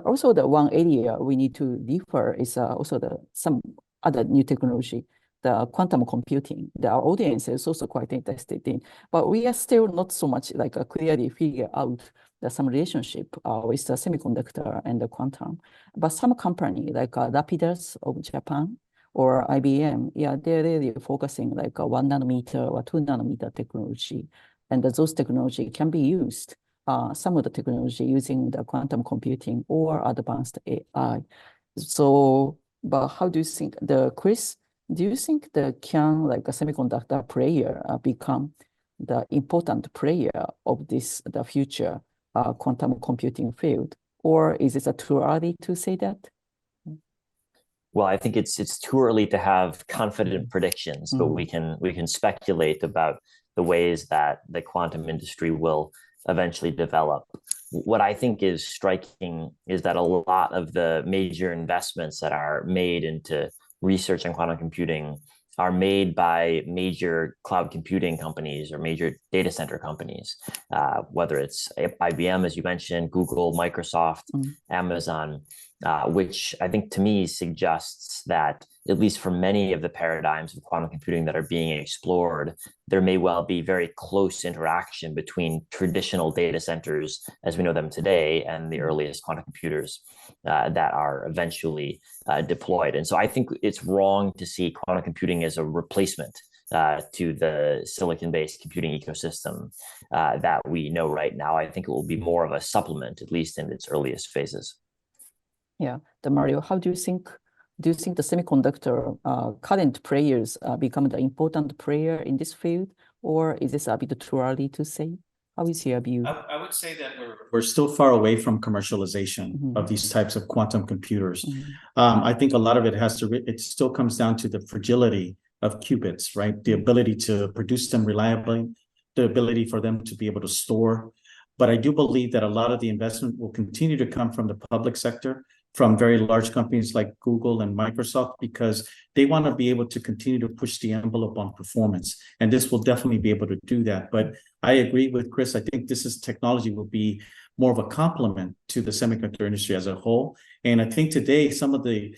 Also the one area we need to differ is also some other new technology, the quantum computing. Our audience is also quite interested in, but we are still not so much like clearly figure out some relationship with the semiconductor and the quantum. But some company like Rapidus of Japan or IBM, yeah, they're really focusing like a 1 nanometer or 2 nanometer technology, and those technology can be used. Some of the technology using the quantum computing or advanced AI. So, but how do you think Chris? Do you think can like a semiconductor player become the important player of the future quantum computing field, or is it too early to say that? Well, I think it's too early to have confident predictions, but we can speculate about the ways that the quantum industry will eventually develop. What I think is striking is that a lot of the major investments that are made into research on quantum computing are made by major cloud computing companies or major data center companies, whether it's IBM, as you mentioned, Google, Microsoft, Amazon, which I think to me suggests that at least for many of the paradigms of quantum computing that are being explored, there may well be very close interaction between traditional data centers as we know them today and the earliest quantum computers that are eventually deployed. And so I think it's wrong to see quantum computing as a replacement to the silicon-based computing ecosystem that we know right now. I think it will be more of a supplement, at least in its earliest phases. Yeah, Mario, how do you think the semiconductor current players become the important player in this field, or is this a bit too early to say? How is your view? I would say that we're still far away from commercialization of these types of quantum computers. I think a lot of it still comes down to the fragility of qubits, right? The ability to produce them reliably, the ability for them to be able to store. But I do believe that a lot of the investment will continue to come from the public sector, from very large companies like Google and Microsoft, because they want to be able to continue to push the envelope on performance. And this will definitely be able to do that. But I agree with Chris. I think technology will be more of a complement to the semiconductor industry as a whole. And I think today, some of the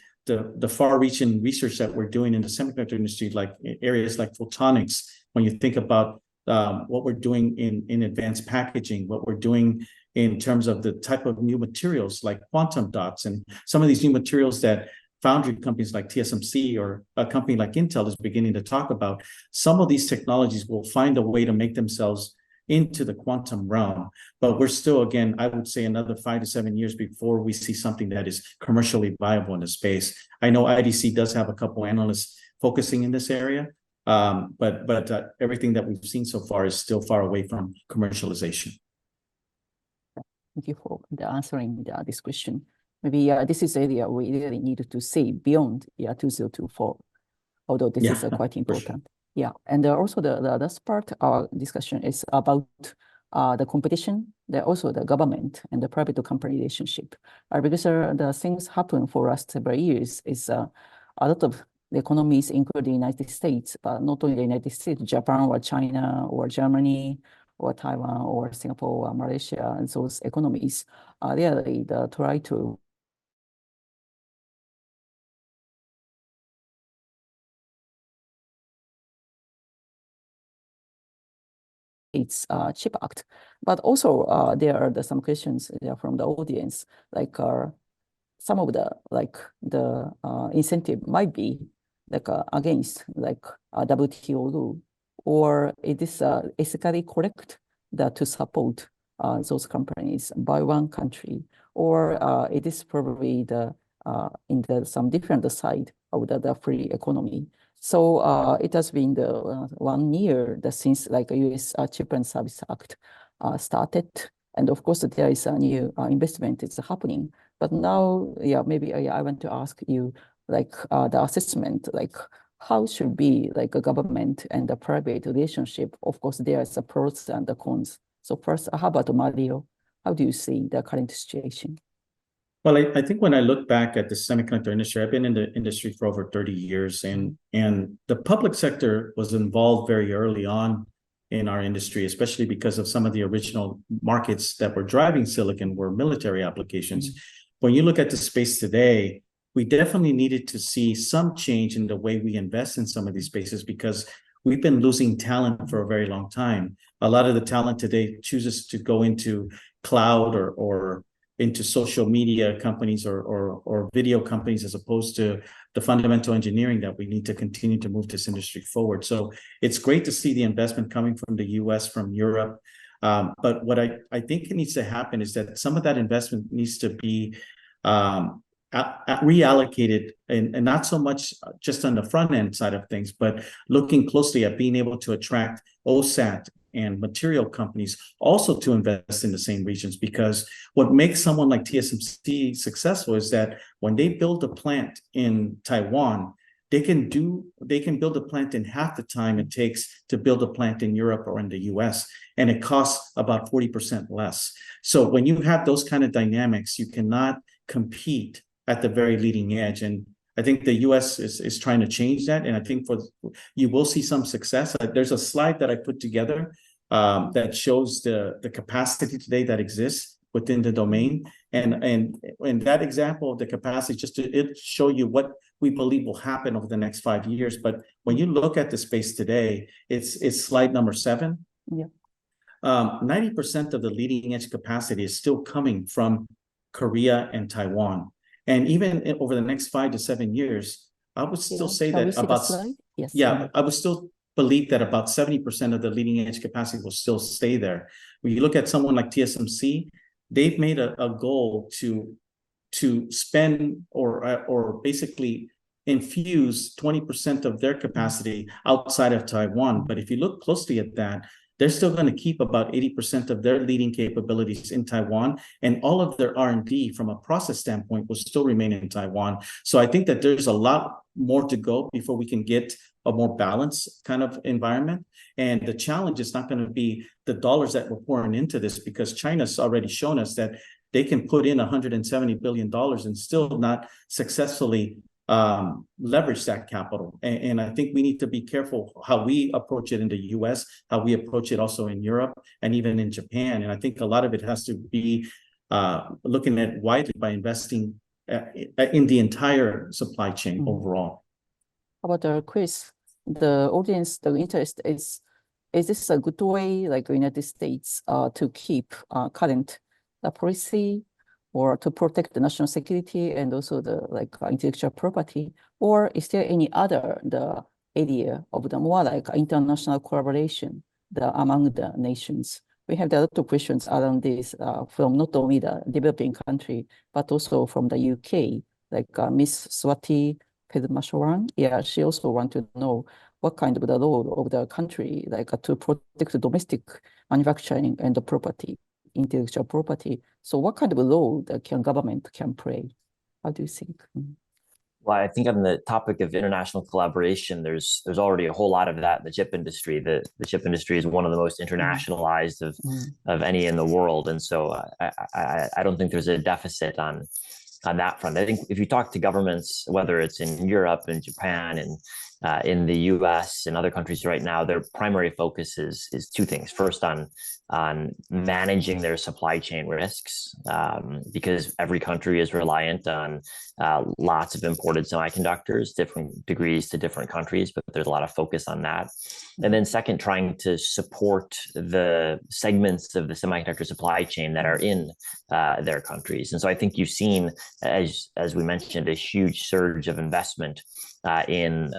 far-reaching research that we're doing in the semiconductor industry, like areas like photonics, when you think about what we're doing in advanced packaging, what we're doing in terms of the type of new materials like quantum dots and some of these new materials that foundry companies like TSMC or a company like Intel is beginning to talk about, some of these technologies will find a way to make themselves into the quantum realm. But we're still, again, I would say another 5 to 7 years before we see something that is commercially viable in the space. I know IDC does have a couple analysts focusing in this area, but everything that we've seen so far is still far away from commercialization. Thank you for answering this question. Maybe this is area we really need to see beyond 2024, although this is quite important. Sure. Yeah, and also the last part of our discussion is about the competition, also the government and the private company relationship. Because the things happen for us several years is a lot of the economies, including the United States, but not only the United States, Japan or China or Germany or Taiwan or Singapore or Malaysia, and those economies really try to its CHIP Act. But also there are some questions from the audience, like some of the incentive might be against WTO rule, or it is ethically correct to support those companies by one country, or it is probably some different side of the free economy. So it has been the 1 year since like U.S. Chip and Service Act started, and of course there is a new investment is happening. But now, yeah, maybe I want to ask you like the assessment, like how should be like a government and the private relationship? Of course, there is the pros and the cons. So first, how about Mario? How do you see the current situation? Well, I think when I look back at the semiconductor industry, I've been in the industry for over 30 years, and the public sector was involved very early on in our industry, especially because of some of the original markets that were driving silicon were military applications. When you look at the space today, we definitely needed to see some change in the way we invest in some of these spaces because we've been losing talent for a very long time. A lot of the talent today chooses to go into cloud or into social media companies or video companies as opposed to the fundamental engineering that we need to continue to move this industry forward. So it's great to see the investment coming from the US, from Europe. But what I think it needs to happen is that some of that investment needs to be reallocated and not so much just on the front end side of things, but looking closely at being able to attract OSAT and material companies also to invest in the same regions, because what makes someone like TSMC successful is that when they build a plant in Taiwan, they can build a plant in half the time it takes to build a plant in Europe or in the US, and it costs about 40% less. So when you have those kind of dynamics, you cannot compete at the very leading edge. And I think the US is trying to change that. And I think you will see some success. There's a slide that I put together that shows the capacity today that exists within the domain. And that example of the capacity, just to show you what we believe will happen over the next 5 years. But when you look at the space today, it's slide number 7. Yeah. 90% of the leading edge capacity is still coming from Korea and Taiwan. And even over the next 5 to 7 years, I would still say that about, yes. I would still believe that about 70% of the leading edge capacity will still stay there. When you look at someone like TSMC, they've made a goal to spend or basically infuse 20% of their capacity outside of Taiwan. But if you look closely at that, they're still going to keep about 80% of their leading capabilities in Taiwan, and all of their R&D from a process standpoint will still remain in Taiwan. So I think that there's a lot more to go before we can get a more balanced kind of environment. And the challenge is not going to be the dollars that we're pouring into this, because China's already shown us that they can put in $170 billion and still not successfully leverage that capital. And I think we need to be careful how we approach it in the US, how we approach it also in Europe and even in Japan. And I think a lot of it has to be looking at widely by investing in the entire supply chain overall. How about Chris? The audience, the interest is this a good way, like the United States, to keep current policy, or to protect the national security and also the intellectual property? Or is there any other area of the more like international collaboration among the nations? We have a lot of questions around this from not only the developing country, but also from the UK, like Miss Swati Pedmasharan. Yeah, she also want to know what kind of the role of the country, like to protect the domestic manufacturing and the property, intellectual property. So what kind of a role the government can play? How do you think? Well, I think on the topic of international collaboration, there's already a whole lot of that in the chip industry. The chip industry is one of the most internationalized of any in the world. And so I don't think there's a deficit on that front. I think if you talk to governments, whether it's in Europe and Japan and in the US and other countries right now, their primary focus is two things. First, on managing their supply chain risks, because every country is reliant on lots of imported semiconductors, different degrees to different countries, but there's a lot of focus on that. And then second, trying to support the segments of the semiconductor supply chain that are in their countries. And so I think you've seen, as we mentioned, a huge surge of investment in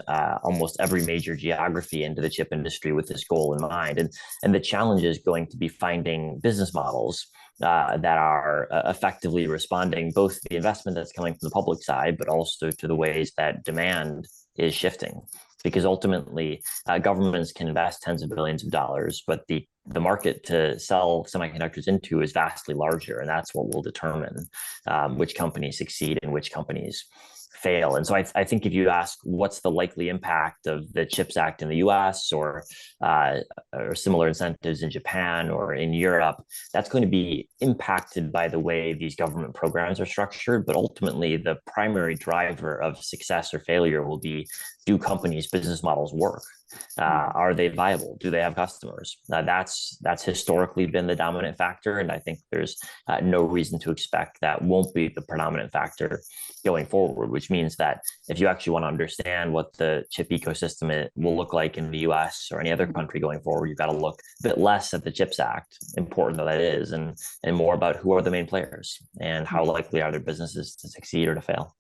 almost every major geography into the chip industry with this goal in mind. And the challenge is going to be finding business models that are effectively responding both to the investment that's coming from the public side, but also to the ways that demand is shifting. because ultimately governments can invest tens of billions of dollars, but the market to sell semiconductors into is vastly larger, and that's what will determine which companies succeed and which companies fail. And so I think if you ask what's the likely impact of the CHIPS Act in the US or similar incentives in Japan or in Europe, that's going to be impacted by the way these government programs are structured. But ultimately, the primary driver of success or failure will be, do companies' business models work? Are they viable? Do they have customers? That's historically been the dominant factor, and I think there's no reason to expect that won't be the predominant factor going forward, which means that if you actually want to understand what the chip ecosystem will look like in the US or any other country going forward, you've got to look a bit less at the CHIPS Act, important though that is, and more about who are the main players and how likely are their businesses to succeed or to fail.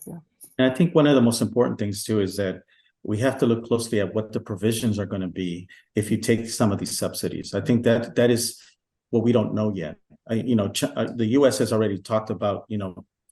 Yeah. And I think one of the most important things too is that we have to look closely at what the provisions are going to be if you take some of these subsidies. I think that is what we don't know yet. The US has already talked about,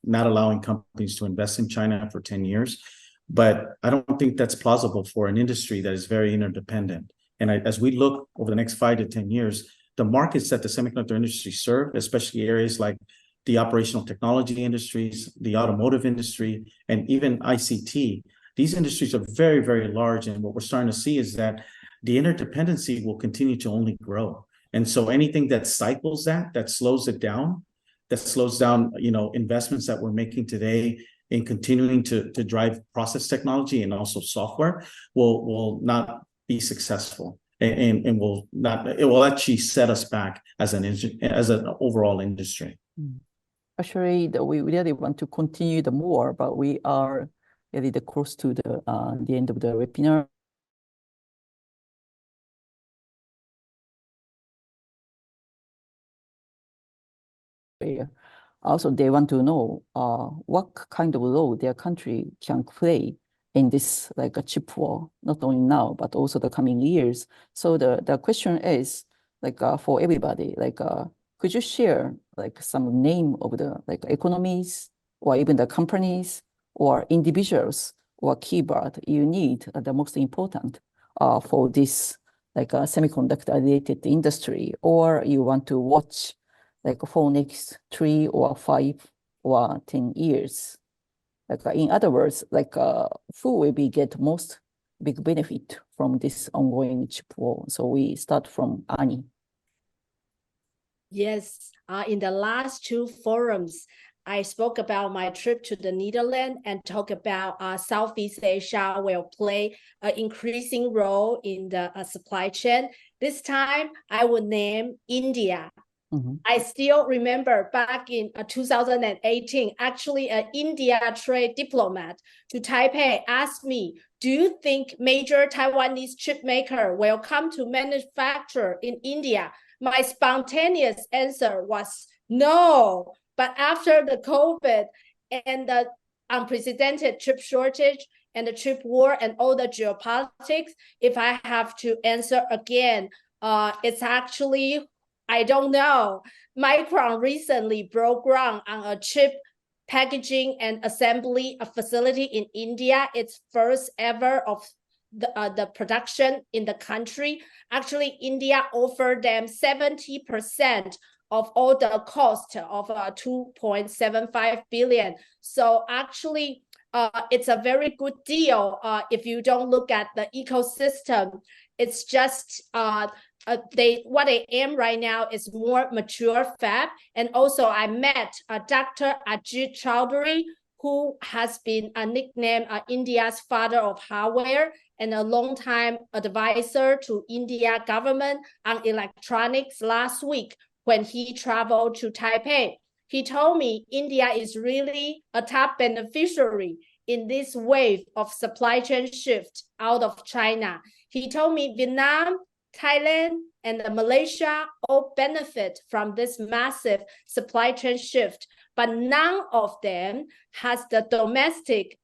not allowing companies to invest in China for 10 years, but I don't think that's plausible for an industry that is very interdependent. And as we look over the next 5 to 10 years, the markets that the semiconductor industry serve, especially areas like the operational technology industries, the automotive industry, and even ICT, these industries are very, very large. And what we're starting to see is that the interdependency will continue to only grow. And so anything that cycles that slows it down, investments that we're making today in continuing to drive process technology and also software will not be successful, and it will actually set us back as an overall industry. Actually, we really want to continue the more, but we are really close to the end of the webinar. Also, they want to know what kind of role their country can play in this a chip war, not only now, but also the coming years. So the question is for everybody, could you share some name of the economies or even the companies or individuals or keyword you need the most important for this semiconductor related industry, or you want to watch for next 3 or 5 or 10 years? In other words, who will get most big benefit from this ongoing chip war? So we start from Annie. Yes, in the last 2 forums, I spoke about my trip to the Netherlands and talk about Southeast Asia will play an increasing role in the supply chain. This time, I would name India. I still remember back in 2018, actually an India trade diplomat to Taipei asked me, do you think major Taiwanese chip maker will come to manufacture in India? My spontaneous answer was no. But after the COVID and the unprecedented chip shortage and the chip war and all the geopolitics, if I have to answer again, it's actually, I don't know. Micron recently broke ground on a chip packaging and assembly facility in India. It's first ever of the production in the country. Actually, India offered them 70% of all the cost of 2.75 billion. So actually, it's a very good deal. If you don't look at the ecosystem, it's just what they aim right now is more mature fab. And also I met Dr. Ajit Chowdhury, who has been nicknamed India's father of hardware and a long-time advisor to India government on electronics last week when he traveled to Taipei. He told me India is really a top beneficiary in this wave of supply chain shift out of China. He told me Vietnam, Thailand, and Malaysia all benefit from this massive supply chain shift, but none of them has the domestic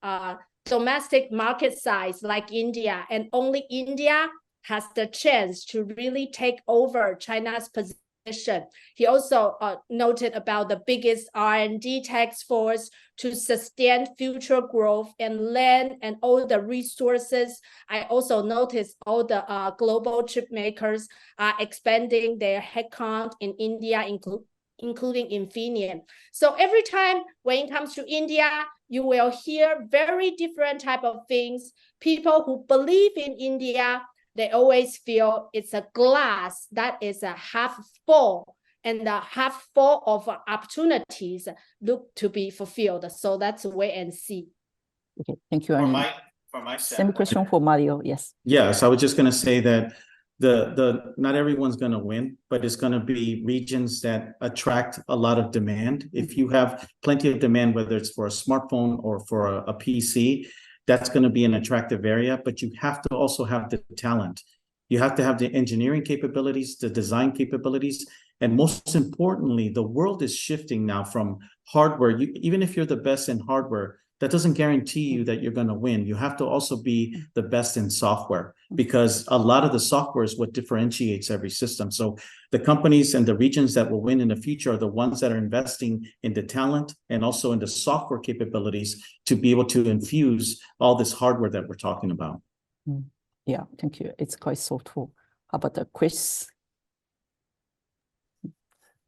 market size like India, and only India has the chance to really take over China's position transition. He also noted about the biggest R&D task force to sustain future growth and land and all the resources. I also noticed all the global chip makers are expanding their headcount in India, including Infineon. So every time when it comes to India, you will hear very different type of things. People who believe in India, they always feel it's a glass that is a half full, and the half full of opportunities look to be fulfilled. So that's wait and see. Okay, thank you, For Annie. my Same question for Mario. Yes. Yes, I was just going to say that the not everyone's going to win, but it's going to be regions that attract a lot of demand. If you have plenty of demand, whether it's for a smartphone or for a PC, that's going to be an attractive area, but you have to also have the talent. You have to have the engineering capabilities, the design capabilities, and most importantly, the world is shifting now from hardware. Even if you're the best in hardware, that doesn't guarantee you that you're going to win. You have to also be the best in software, because a lot of the software is what differentiates every system. So the companies and the regions that will win in the future are the ones that are investing in the talent and also in the software capabilities to be able to infuse all this hardware that we're talking about. Yeah, thank you. It's quite thoughtful. How about Chris?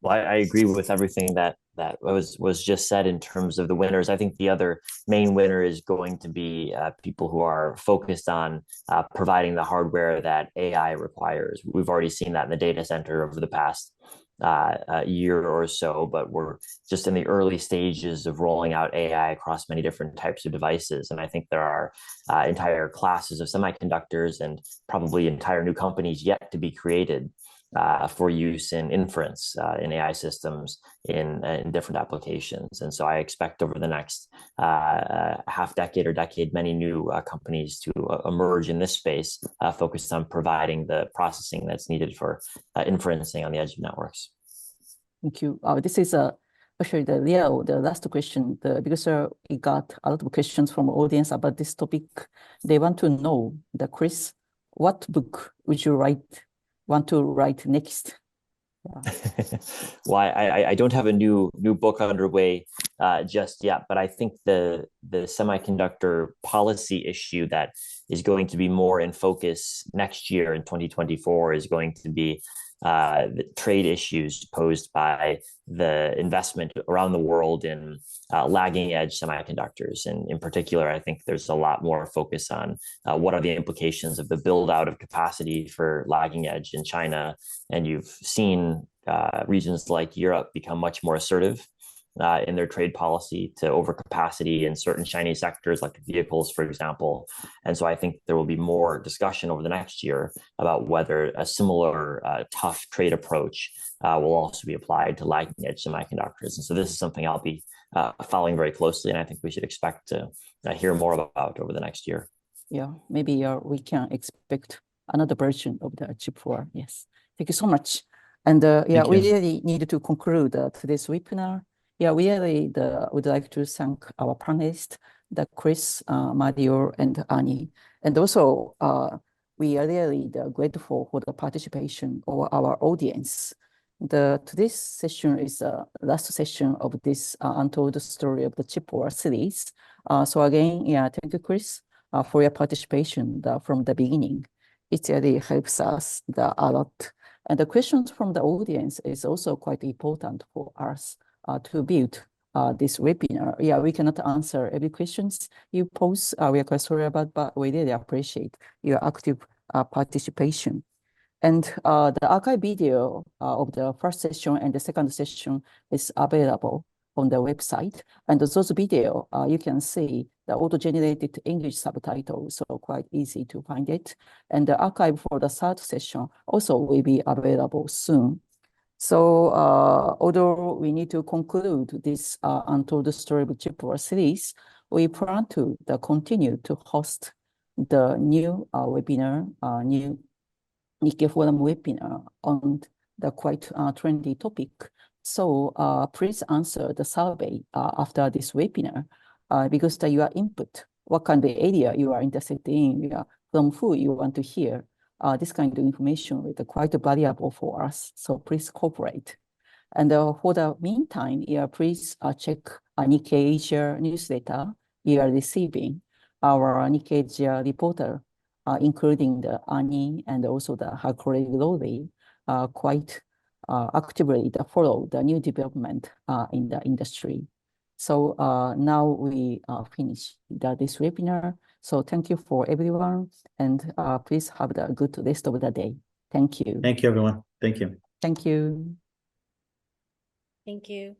Well, I agree with everything that was just said in terms of the winners. I think the other main winner is going to be people who are focused on providing the hardware that AI requires. We've already seen that in the data center over the past year or so, but we're just in the early stages of rolling out AI across many different types of devices. And I think there are entire classes of semiconductors and probably entire new companies yet to be created for use in inference in AI systems in different applications. And so I expect over the next half decade or decade, many new companies to emerge in this space focused on providing the processing that's needed for inferencing on the edge of networks. Thank you. This is actually the last question, because we got a lot of questions from the audience about this topic. They want to know, Chris, what book would you want to write next? Yeah. Well, I don't have a new book underway just yet, but I think the semiconductor policy issue that is going to be more in focus next year in 2024 is going to be the trade issues posed by the investment around the world in lagging edge semiconductors. And in particular, I think there's a lot more focus on what are the implications of the build out of capacity for lagging edge in China. And you've seen regions like Europe become much more assertive in their trade policy to overcapacity in certain Chinese sectors, like vehicles, for example. And so I think there will be more discussion over the next year about whether a similar tough trade approach will also be applied to lagging edge semiconductors. And so this is something I'll be following very closely, and I think we should expect to hear more about over the next year. Yeah, maybe we can expect another version of the chip war. Yes, thank you so much. And yeah, we really need to conclude today's webinar. Yeah, we really would like to thank our panelists, Chris, Mario, and Annie. And also, we are really grateful for the participation of our audience. Today's session is the last session of this Untold Story of the Chip War series. So again, yeah, thank you, Chris, for your participation from the beginning. It really helps us a lot. And the questions from the audience is also quite important for us to build this webinar. Yeah, we cannot answer every questions you pose. We are quite sorry about, but we really appreciate your active participation. And the archive video of the first session and the second session is available on the website. And those video, you can see the auto-generated English subtitles, so quite easy to find it. And the archive for the third session also will be available soon. So although we need to conclude this Untold Story of Chip War series, we plan to continue to host the new webinar, new Nikkei Forum webinar on the quite trendy topic. So please answer the survey after this webinar, because your input, what kind of area you are interested in, from who you want to hear this kind of information is quite valuable for us. So please cooperate. And for the meantime, please check Nikkei Asia newsletter. You are receiving our Nikkei Asia reporter, including the Ani and also the Hakore Lowry, quite actively follow the new development in the industry. So now we finish this webinar. So thank you for everyone, and please have the good rest of the day. Thank you. Thank you, everyone. Thank you. Thank you. Thank you.